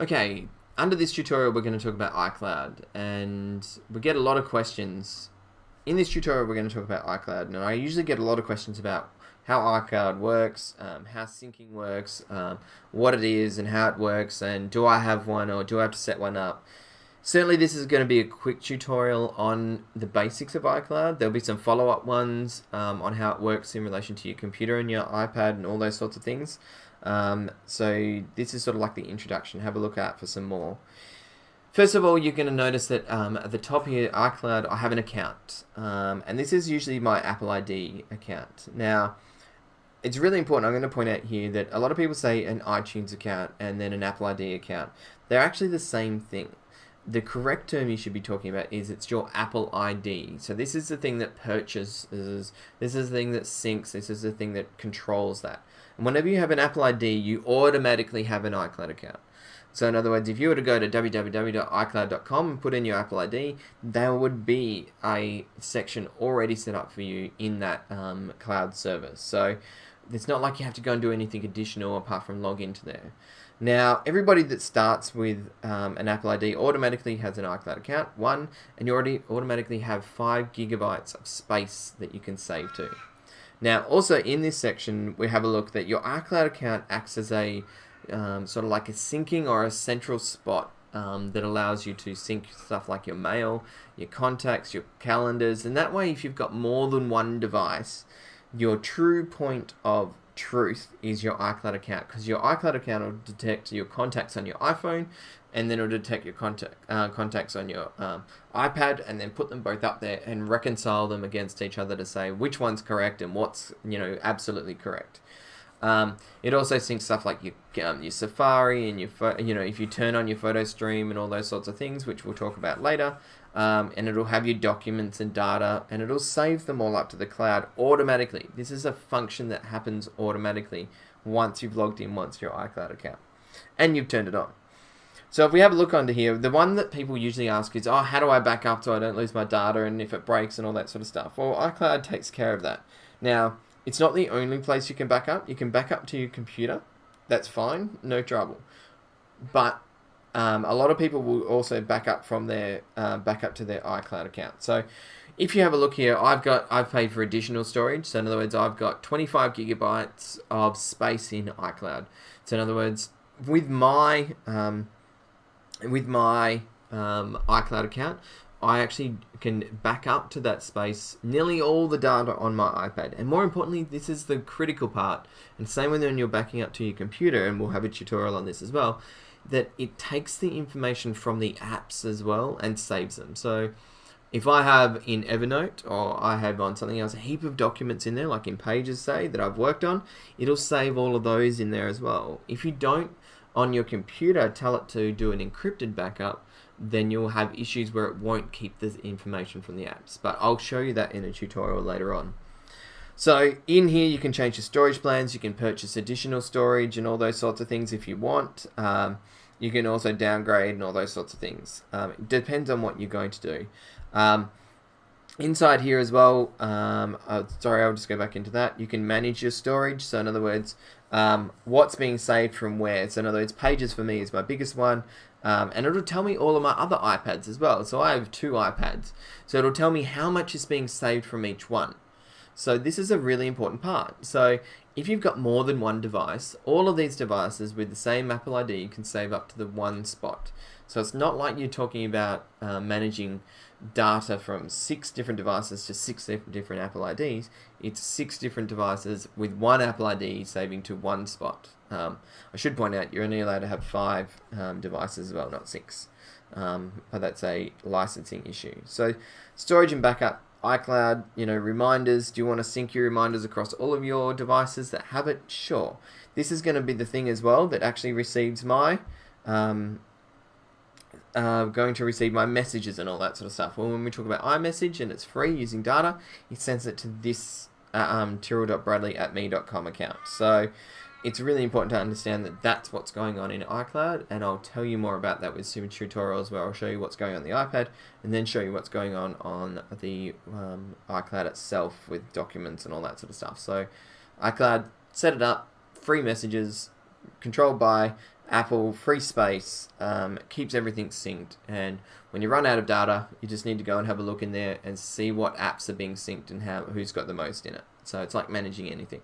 Okay, under this tutorial we're going to talk about iCloud, and we get a lot of questions. In this tutorial we're going to talk about iCloud, and I usually get a lot of questions about how iCloud works, how syncing works, what it is and how it works, and do I have one or do I have to set one up. Certainly this is going to be a quick tutorial on the basics of iCloud. There'll be some follow-up ones on how it works in relation to your computer and your iPad and all those sorts of things. So this is sort of like the introduction. Have a look out for some more. First of all, you're going to notice that at the top here, iCloud, I have an account. And this is usually my Apple ID account. Now, it's really important. I'm going to point out here that a lot of people say an iTunes account and then an Apple ID account. They're actually the same thing. The correct term you should be talking about is it's your Apple ID. So this is the thing that purchases, this is the thing that syncs, this is the thing that controls that. And whenever you have an Apple ID, you automatically have an iCloud account. So in other words, if you were to go to www.icloud.com and put in your Apple ID, there would be a section already set up for you in that cloud service. So it's not like you have to go and do anything additional apart from log into there. Now, everybody that starts with an Apple ID automatically has an iCloud account, and you already automatically have 5 gigabytes of space that you can save to. Now, also in this section, we have a look that your iCloud account acts as a sort of like a syncing or a central spot that allows you to sync stuff like your mail, your contacts, your calendars, and that way if you've got more than one device, your true point of truth is your iCloud account, because your iCloud account will detect your contacts on your iPhone, and then it'll detect your contacts on your iPad, and then put them both up there and reconcile them against each other to say which one's correct and what's absolutely correct. It also syncs stuff like your Safari and your if you turn on your photo stream and all those sorts of things, which we'll talk about later. And it'll have your documents and data, and it'll save them all up to the cloud automatically. This is a function that happens automatically once you've logged in once your iCloud account and you've turned it on. So if we have a look under here, the one that people usually ask is, how do I back up so I don't lose my data and if it breaks and all that sort of stuff? Well, iCloud takes care of that. Now, it's not the only place you can back up. You can back up to your computer. That's fine, no trouble. But a lot of people will also back up from their back up to their iCloud account. So if you have a look here, I've paid for additional storage. So in other words, I've got 25 gigabytes of space in iCloud. So in other words, with my iCloud account, I actually can back up to that space nearly all the data on my iPad. And more importantly, this is the critical part. And same when you're backing up to your computer, and we'll have a tutorial on this as well, that it takes the information from the apps as well and saves them. So if I have in Evernote or I have on something else a heap of documents in there, like in Pages, say, that I've worked on, it'll save all of those in there as well. If you don't, on your computer, tell it to do an encrypted backup, then you'll have issues where it won't keep the information from the apps. But I'll show you that in a tutorial later on. So in here you can change your storage plans, you can purchase additional storage and all those sorts of things if you want. You can also downgrade and all those sorts of things. It depends on what you're going to do. Inside here as well, sorry, I'll just go back into that. You can manage your storage. So in other words, what's being saved from where. So in other words, Pages for me is my biggest one. And it'll tell me all of my other iPads as well. So I have 2 iPads. So it'll tell me how much is being saved from each one. So this is a really important part. So if you've got more than one device, all of these devices with the same Apple ID can save up to the one spot. So it's not like you're talking about managing data from 6 different devices to 6 different Apple IDs. It's 6 different devices with one Apple ID saving to one spot. I should point out you're only allowed to have 5 devices as well, not 6. But that's a licensing issue. So storage and backup. iCloud, reminders. Do you want to sync your reminders across all of your devices that have it? Sure. This is going to be the thing as well that actually receives my going to receive my messages and all that sort of stuff. Well, when we talk about iMessage and it's free using data, it sends it to this tyrrell.bradley@me.com account. So it's really important to understand that that's what's going on in iCloud, and I'll tell you more about that with some tutorials where I'll show you what's going on the iPad and then show you what's going on the iCloud itself with documents and all that sort of stuff. So iCloud, set it up, free messages, controlled by Apple, free space, keeps everything synced, and when you run out of data, you just need to go and have a look in there and see what apps are being synced and who's got the most in it. So it's like managing anything.